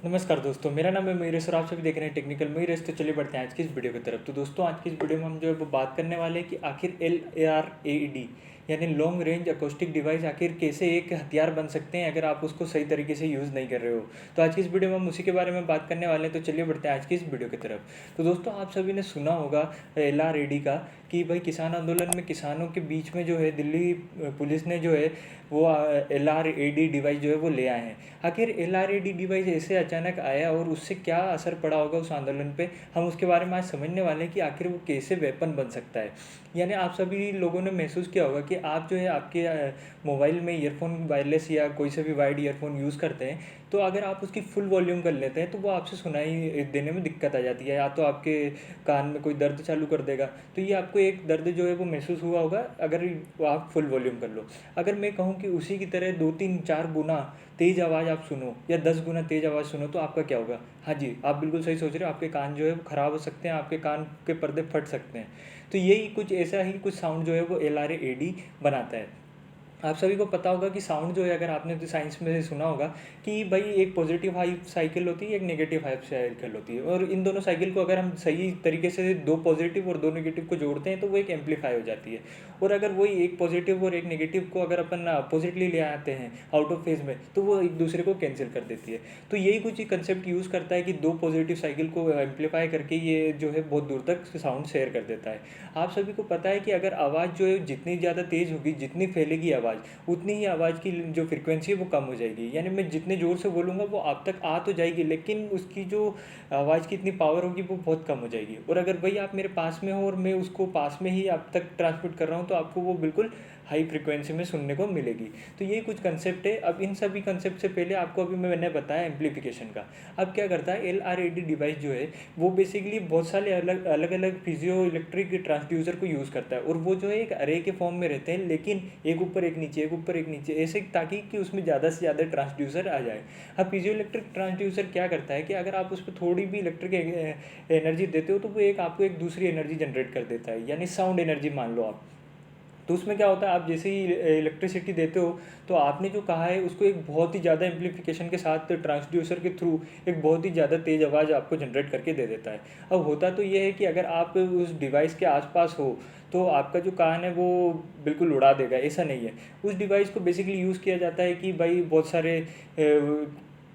नमस्कार दोस्तों, मेरा नाम है मयूरेश और आप सभी देख रहे हैं टेक्निकल मयूरेश। तो चलिए बढ़ते हैं आज की इस वीडियो की तरफ। तो दोस्तों, आज की इस वीडियो में हम जो है वो बात करने वाले हैं कि आखिर LARAD यानी लॉन्ग रेंज अकोस्टिक डिवाइस आखिर कैसे एक हथियार बन सकते हैं अगर आप उसको सही तरीके से यूज़ नहीं कर रहे हो। तो आज की इस वीडियो में हम उसी के बारे में बात करने वाले हैं। तो चलिए बढ़ते हैं आज की इस वीडियो की तरफ। तो दोस्तों, आप सभी ने सुना होगा LRAD का कि भाई किसान आंदोलन में किसानों के बीच में जो है दिल्ली पुलिस ने जो है वो LRAD डिवाइस जो है वो ले आए हैं। आखिर LRAD डिवाइस ऐसे अचानक आया और उससे क्या असर पड़ा होगा उस आंदोलन पे, हम उसके बारे में आज समझने वाले हैं कि आखिर वो कैसे वेपन बन सकता है। यानी आप सभी लोगों ने महसूस किया होगा कि आप जो है आपके मोबाइल में ईयरफोन वायरलेस या कोई से भी वाइड ईयरफोन यूज़ करते हैं, तो अगर आप उसकी फुल वॉल्यूम कर लेते हैं तो वो आपसे सुनाई देने में दिक्कत आ जाती है, या तो आपके कान में कोई दर्द चालू कर देगा। तो ये आपको एक दर्द जो है वो महसूस हुआ होगा अगर आप फुल वॉल्यूम कर लो। अगर मैं कहूँ कि उसी की तरह 2 3 4 गुना तेज़ आवाज़ आप सुनो या 10 गुना तेज़ आवाज़ सुनो तो आपका क्या होगा? हाँ जी, आप बिल्कुल सही सोच रहे हो, आपके कान जो है वो ख़राब हो सकते हैं, आपके कान के पर्दे फट सकते हैं। तो यही कुछ ऐसा ही कुछ साउंड जो है वो LRAD बनाता है। आप सभी को पता होगा कि साउंड जो है, अगर आपने तो साइंस में सुना होगा कि भाई एक पॉजिटिव हाइप साइकिल होती है, एक नेगेटिव हाइप साइकिल होती है, और इन दोनों साइकिल को अगर हम सही तरीके से दो पॉजिटिव और दो नेगेटिव को जोड़ते हैं तो वो एक एम्पलीफाई हो जाती है। और अगर वही एक पॉजिटिव और एक नेगेटिव को अगर अपन अपोजिटली ले आते हैं आउट ऑफ फेज में, तो वो एक दूसरे को कैंसिल कर देती है। तो यही कुछ कंसेप्ट यूज़ करता है कि दो पॉजिटिव साइकिल को एम्पलीफाई करके ये जो है बहुत दूर तक साउंड शेयर कर देता है। आप सभी को पता है कि अगर आवाज़ जो है जितनी ज़्यादा तेज़ होगी, जितनी फैलेगी आवाज़, उतनी ही आवाज़ की जो फ्रीक्वेंसी है वो कम हो जाएगी। यानी मैं जितने ज़ोर से बोलूँगा वो आप तक आ तो जाएगी, लेकिन उसकी जो आवाज़ की इतनी पावर होगी वो बहुत कम हो जाएगी। और अगर वही आप मेरे पास में हो और मैं उसको पास में ही आप तक ट्रांसमिट कर रहा हूँ, तो आपको वो बिल्कुल हाई फ्रीक्वेंसी में सुनने को मिलेगी। तो ये कुछ कंसेप्ट है। अब इन सभी कंसेप्ट से पहले आपको अभी मैंने बताया एम्पलीफिकेशन का। अब क्या करता है LRAD डिवाइस जो है वो बेसिकली बहुत सारे अलग अलग अलग फिजियो इलेक्ट्रिक ट्रांसड्यूसर को यूज़ करता है, और वो जो है एक अरे के फॉर्म में रहते हैं, लेकिन एक ऊपर एक नीचे, एक ऊपर एक नीचे, ऐसे, ताकि कि उसमें ज़्यादा से ज़्यादा ट्रांसड्यूसर आ जाए। अब फिजियो इलेक्ट्रिक ट्रांसड्यूसर क्या करता है कि अगर आप उस पर थोड़ी भी इलेक्ट्रिक एनर्जी देते हो तो वो एक आपको एक दूसरी एनर्जी जनरेट कर देता है, यानी साउंड एनर्जी मान लो आप। तो उसमें क्या होता है, आप जैसे ही इलेक्ट्रिसिटी देते हो तो आपने जो कहा है उसको एक बहुत ही ज़्यादा एम्पलीफिकेशन के साथ ट्रांसड्यूसर के थ्रू एक बहुत ही ज़्यादा तेज़ आवाज़ आपको जनरेट करके दे देता है। अब होता तो ये है कि अगर आप उस डिवाइस के आसपास हो तो आपका जो कान है वो बिल्कुल उड़ा देगा, ऐसा नहीं है। उस डिवाइस को बेसिकली यूज़ किया जाता है कि भाई बहुत सारे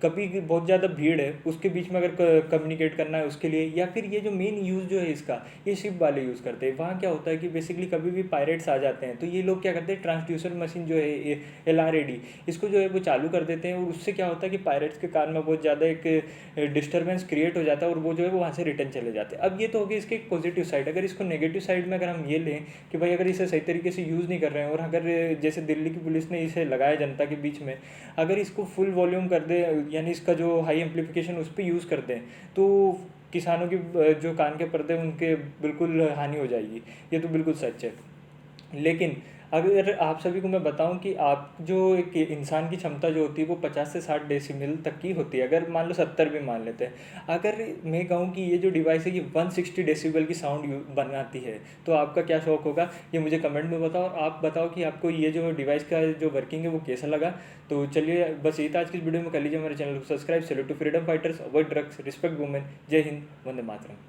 कभी बहुत ज़्यादा भीड़ है उसके बीच में अगर कम्युनिकेट करना है उसके लिए, या फिर ये जो मेन यूज़ जो है इसका, ये शिप वाले यूज़ करते हैं। वहाँ क्या होता है कि बेसिकली कभी भी पायरेट्स आ जाते हैं तो ये लोग क्या करते हैं, ट्रांसड्यूसर मशीन जो है ये LRAD, इसको जो है वो चालू कर देते हैं, और उससे क्या होता है कि पायरेट्स के कान में बहुत ज़्यादा एक डिस्टर्बेंस क्रिएट हो जाता है और वो जो है वो वहाँ से रिटर्न चले जाते हैं। अब ये तो होगी इसकी एक पॉजिटिव साइड। अगर इसको नेगेटिव साइड में अगर हम ये लें कि भाई अगर इसे सही तरीके से यूज़ नहीं कर रहे हैं, और अगर जैसे दिल्ली की पुलिस ने इसे लगाया जनता के बीच में, अगर इसको फुल वॉल्यूम कर दे, यानी इसका जो हाई एम्पलीफिकेशन उस पर यूज़ कर दें, तो किसानों की जो कान के पर्दे उनके बिल्कुल हानि हो जाएगी। ये तो बिल्कुल सच है। लेकिन अगर आप सभी को मैं बताऊं कि आप जो एक इंसान की क्षमता जो होती है वो 50 से 60 डेसिबल तक की होती है, अगर मान लो 70 भी मान लेते हैं। अगर मैं कहूं कि ये जो डिवाइस है ये 160 डेसिबल की साउंड बनाती है, तो आपका क्या शौक होगा, ये मुझे कमेंट में बताओ। और आप बताओ कि आपको ये जो डिवाइस का जो वर्किंग है वो कैसा लगा। तो चलिए बस यही था आज की इस वीडियो में। कर लीजिए हमारे चैनल को subscribe. Salute to freedom fighters, avoid drugs, respect women. जय हिंद, वंदे मातरम।